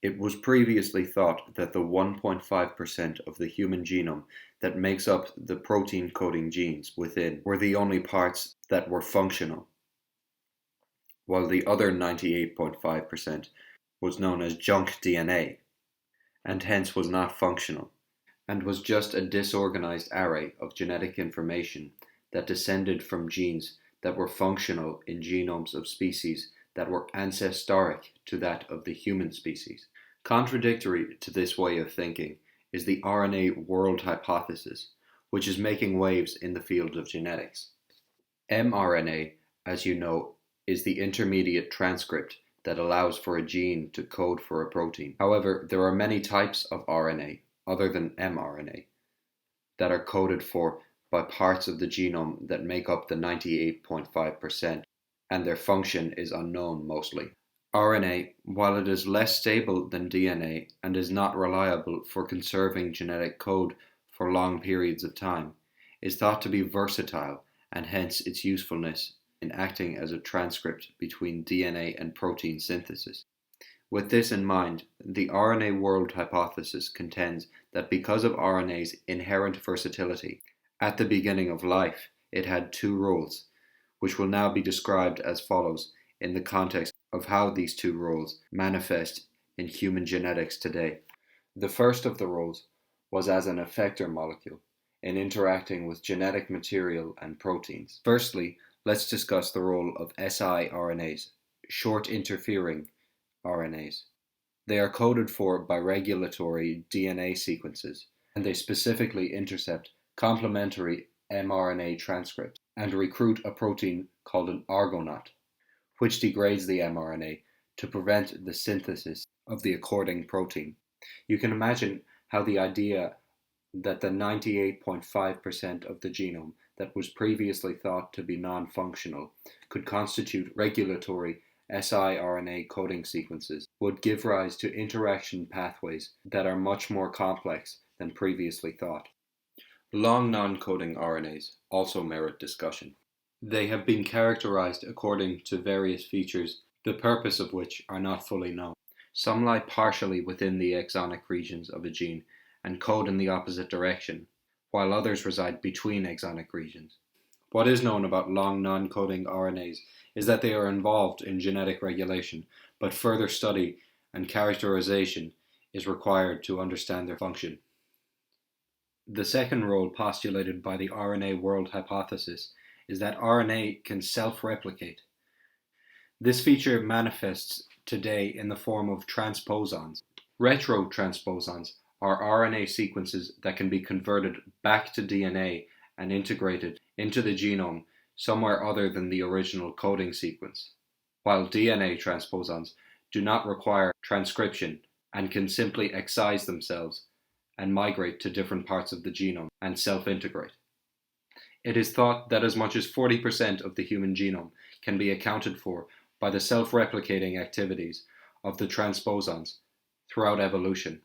It was previously thought that the 1.5% of the human genome that makes up the protein-coding genes within were the only parts that were functional, while the other 98.5% was known as junk DNA, and hence was not functional, and was just a disorganized array of genetic information that descended from genes that were functional in genomes of species that were ancestoric to that of the human species. Contradictory to this way of thinking is the RNA world hypothesis, which is making waves in the field of genetics. mRNA, as you know, is the intermediate transcript that allows for a gene to code for a protein. However, there are many types of RNA, other than mRNA, that are coded for by parts of the genome that make up the 98.5%, and their function is unknown mostly. RNA, while it is less stable than DNA and is not reliable for conserving genetic code for long periods of time, is thought to be versatile and hence its usefulness in acting as a transcript between DNA and protein synthesis. With this in mind, the RNA world hypothesis contends that because of RNA's inherent versatility, at the beginning of life it had two roles, which will now be described as follows in the context of how these two roles manifest in human genetics today. The first of the roles was as an effector molecule in interacting with genetic material and proteins. Firstly, let's discuss the role of siRNAs, short interfering RNAs. They are coded for by regulatory DNA sequences, and they specifically intercept complementary mRNA transcripts and recruit a protein called an argonaute, which degrades the mRNA to prevent the synthesis of the according protein. You can imagine how the idea that the 98.5% of the genome that was previously thought to be non-functional could constitute regulatory siRNA coding sequences would give rise to interaction pathways that are much more complex than previously thought. Long non-coding RNAs also merit discussion. They have been characterized according to various features, the purpose of which are not fully known. Some lie partially within the exonic regions of a gene and code in the opposite direction, while others reside between exonic regions. What is known about long non-coding RNAs is that they are involved in genetic regulation, but further study and characterization is required to understand their function. The second role postulated by the RNA world hypothesis is that RNA can self-replicate. This feature manifests today in the form of transposons. Retrotransposons are RNA sequences that can be converted back to DNA and integrated into the genome somewhere other than the original coding sequence, while DNA transposons do not require transcription and can simply excise themselves and migrate to different parts of the genome and self-integrate. It is thought that as much as 40% of the human genome can be accounted for by the self-replicating activities of the transposons throughout evolution.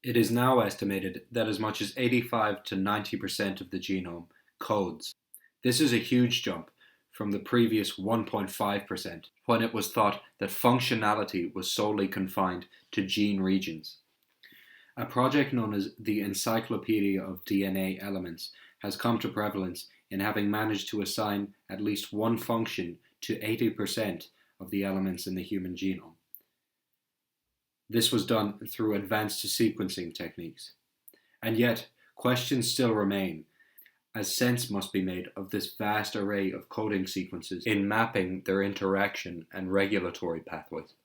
It is now estimated that as much as 85 to 90% of the genome codes. This is a huge jump from the previous 1.5%, when it was thought that functionality was solely confined to gene regions. A project known as the Encyclopedia of DNA Elements has come to prevalence in having managed to assign at least one function to 80% of the elements in the human genome. This was done through advanced sequencing techniques. And yet, questions still remain, as sense must be made of this vast array of coding sequences in mapping their interaction and regulatory pathways.